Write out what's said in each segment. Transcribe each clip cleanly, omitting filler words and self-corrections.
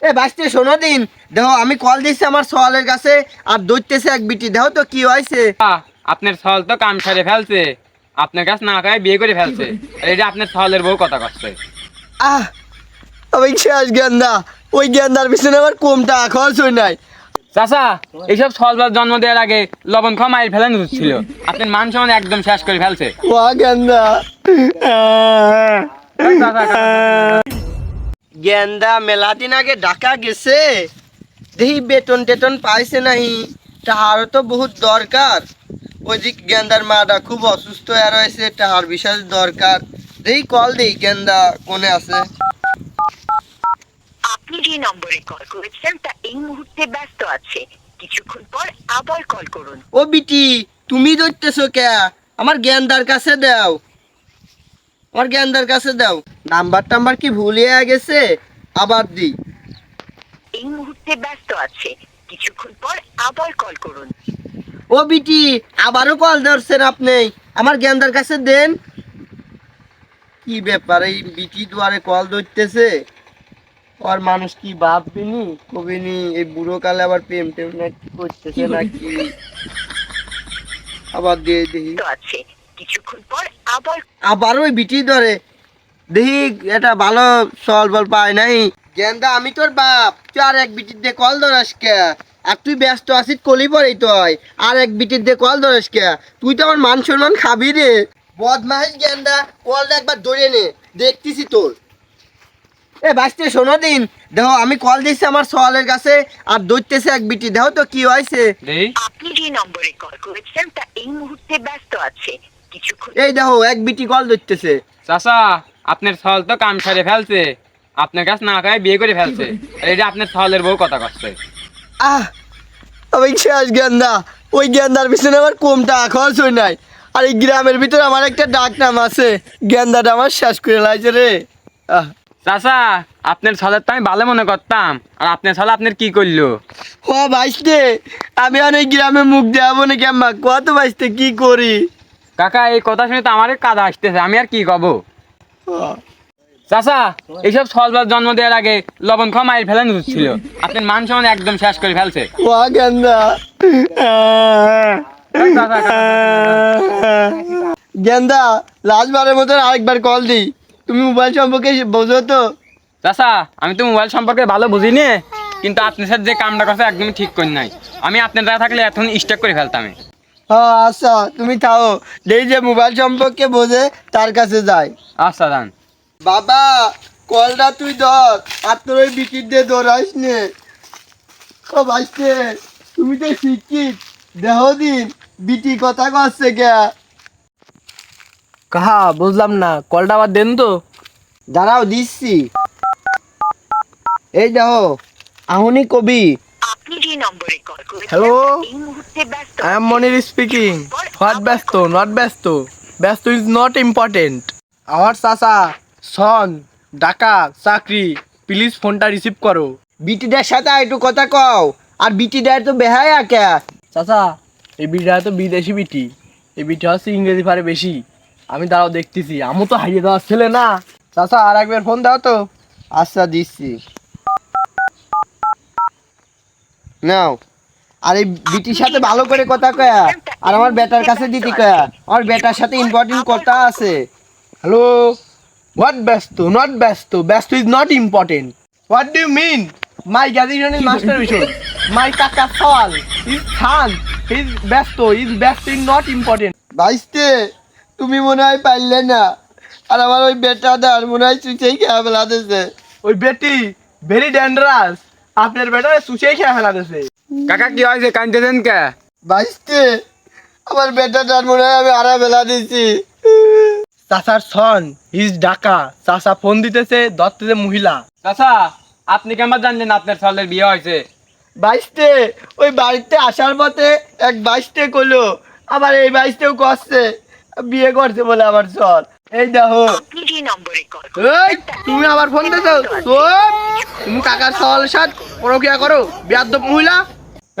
এ বাইশতে শোনো দিন দেখো আমি কল দিচ্ছি আমার সওয়ালের কাছে আর দৌড়তেছে এক বিটি দেখো তো কি হয়েছে। আপনার ছল তো কাম সারে ফেলছে, আপনার কাছে না খায় বিয়ে করে ফেলছে। আর এটা আপনার ছলের বউ কথা করছে। আহ আমি শেষ গেন্দা, ওই গেন্দার পিছনে আমার কমটা খরচ হয় নাই। চাচা, এইসব ছলবার জন্ম দেওয়ার আগে লবণ খাওয়া মাইর ফেলেন ছিল, আপনার মান সম্মান একদম শেষ করে ফেলছে। ওয়া গেন্দা গেন্দা মেলা দিন আগে ঢাকা গেছে, দেখি বেতন টেতন পাইছে নাহি, তাহারও তো বহুত দরকার। ওইদিক গেন্দার মাটা খুব অসুস্থ হয়ে রয়েছে, তাহার বিশেষ দরকার। দেখি কল দেই গেন্দা কোনে আছে। আপনি যে নম্বরে কল করেছেন তা এই মুহূর্তে ব্যস্ত আছে, কিছুক্ষণ পর আবার কল করুন। ও বিটি তুমি ধরতেছো কে? আমার গেন্দার কাছে দাও, আমার গেন্দার কাছে দাও। নাম্বার টাম্বার কি ভুলিয়ে গেছে? আবার দিই। এই মুহূর্তে ব্যস্ত আছে, কিছুক্ষণ পর আবার কল করুন। ও বিটি আবারও কল ধরছেন আপনি, আমার গেন্দার কাছে দেন। কি ব্যাপার এই বিটি দুয়ারে কল ধরতেছে? আর মানুষ কি ভাববিনি কবিনি এই বুড়ো কালে আবার প্রেম টেম নাকি করতেছে নাকি। আবার দিয়ে দেখি, ব্যস্ত আছে, কিছুক্ষণ পর আবার আবার ওই বিটি ধরে দেখি এটা ভালো সল বল পায় নাই। গেন্দা আমি তোর বাপ, তুই আর এক বিটির দিয়ে কল ধরাস কে? আর তুই ব্যস্ত আছিস কলি পরেই তুই আর এক বিটির দিয়ে কল ধরাস কে? তুই তো আমার মান সম্মান খাবি রে বদমাইশ। গেন্দা কলটা একবার ধরে নে, দেখতেছি তোর। এ বাইশতে শোনো দিন দেখো আমি কল দিচ্ছি আমার সওয়ালের কাছে আর দৌড়তেছে এক বিটি দেখো তো কি হয়েছে। আপনি যে নম্বরে কল করেছেন তা এই মুহূর্তে ব্যস্ত আছে, কিছুক্ষণ এই দেখো এক বিটি কল ধরতেছে। চাচা, আপনার ছল তো কাম সারে ফেলছে, আপনার কাছে না খায় বিয়ে করে ফেলছে। আর এটা আপনার ছলের বউ কথা করছে। আহ আমি শেষ গেন্দা, ওই গেন্দার পিছনে আমার কমটা খরচ হয় নাই। আর এই গ্রামের ভিতরে আমার একটা ডাক নাম আছে, গেন্দাটা আমার শেষ করে লাইছে রে। চাচা, আপনার ছলের তো আমি ভালো মনে করতাম, আর আপনার ছল আপনার কি করলো? ও বাইশতে আমি অনেক গ্রামে মুখ দেওয়াবো না কেমন কত বাইশতে কি করি। কাকা, এই কথা শুনে তো আমারই কাদা আসতেছে, আমি আর কি কব। চাচা, এইসব ছলবার জন্ম দেওয়ার আগে লবণ খাওয়া মাইর ফেলেন ছিল, আপনার মান সম্মান একদম শেষ করে ফেলছে। ও গেন্দা গেন্দা লাস্টবারের মতন আরেকবার কল দিই, তুমি মোবাইল সম্পর্কে বোঝো তো? চাচা, আমি তো মোবাইল সম্পর্কে ভালো বুঝিনি, কিন্তু আপনার সাথে যে কামটা করছে একদমই ঠিক করি নাই। আমি আপনার দ্বারা থাকলে এখন স্টক করে ফেলতাম। হ্যাঁ আচ্ছা তুমি থাও, এই যে মোবাইল সম্পর্কে বোঝে তার কাছে যাই। আচ্ছা যান। বাবা কলটা তুই ধর, আর তোর ওই বিকিট দিয়ে দৌড়াইস নে। ও ভাইস্তে তুমি তো শিক্ষিত, দেহ দিন বিটি কথা করছে কে? কাহা বুঝলাম না, কলটা আবার দেন তো। দাঁড়াও দিচ্ছি। এই দেখো আহুনি কবি। আপনি যে নম্বরে কল করেছেন Hello? তা এই মুহূর্তে ব্যস্ত I am আছে, Monir speaking. What besto? Not besto. Besto is not important. আমার চাচা সন ঢাকা চাকরি, প্লিজ ফোনটা রিসিভ করো। বিটিটার সাথে একটু কথা কও, আর বিটিটার তো বেহায়া কে? চাচা, এই বিটা তো বিদেশি বিটি, এই বিটা হচ্ছে ইংরেজি পারে বেশি। আমি দাঁড়াও দেখতেছি, আমি তো হারিয়ে দেওয়ার ছেলে না। চাচা আর একবার ফোন দাও তো। আচ্ছা দিচ্ছি, নাও। আর এই বিটির সাথে ভালো করে কথা কয়া, আর আমার বেটার কাছে দিতে কয়া, আমার বেটার সাথে ইম্পর্টেন্ট কথা আছে। হ্যালো, হোয়াট ব্যস্ত? নট ব্যস্ত, ব্যস্ত is not important. What do you mean? My graduation is master mission, my কাকা সওয়াল ইজ খান ইজ ব্যস্ত, ইজ নট ইম্পর্টেন্ট। ভাইস্তে তুমি মনে হয় পারলে না, আর আমার ওই বেটাদার মনে হয় চুচেই খেয়ে ফেলাতেছে। ওই বেটি ভেরি ডেঞ্জারাস, আপনার বেটা সুচেই খেয়ে ফেলাতেছে। কাকা কি হয়েছে, কাঁদতেছেন কে? ভাইস্তে আমার বেটাদার মনে হয় আমি হারা ফেলা দিচ্ছি। চাচার সন ইজ ঢাকা, চাচা ফোন দিতেছে, ধরতেছে মহিলা। চাচা, আপনি কেমন জানলেন আপনার ছলের বিয়ে হয়েছে? বাইশতে ওই বাড়িতে আসার পথে এক বাইশতে করলো, আবার এই বাইশতেও করছে, বিয়ে করছে বলে আমার চল। এই দেখো। আপনি যে নম্বরে কল এই তুমি আবার ফোন দিতেছো তো? তুমি কাকার সওয়ালের সাথে পরকিয়া করো, বেয়াদব মহিলা।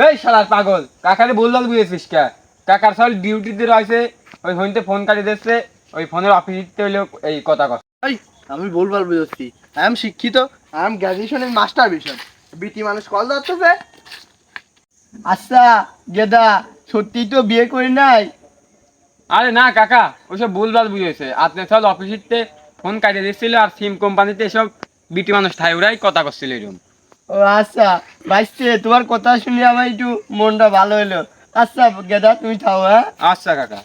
এই শালার পাগল, কাকারে ভুলভাল বুঝেছিস কে? কাকার ছল ডিউটিতে রয়েছে, ওই ফোনতে ফোন কাটি দিচ্ছে, ওই ফোনের অফিসে হইলেও এই কথা কথা। এই আমি ভুলভাল বুঝছি, আই এম শিক্ষিত, I am graduation in master mission, বিটি মানুষ কল ধরতেছে। আচ্ছা গেদা, সত্যি তো বিয়ে করি নাই? আরে না কাকা, ওইসব ভুলভাল বুঝেছে। আপনি সব অফিসিতে ফোন কাটিয়ে দিচ্ছিল আর সিম কোম্পানিতে এসব বিটি মানুষ ঠাই ওরাই কথা করছিল এরকম। ও আচ্ছা ভাইস্তে, তোমার কথা শুনে আমার একটু মনটা ভালো হলো। আচ্ছা গেদা তুমি থাও, হ্যাঁ? আচ্ছা কাকা।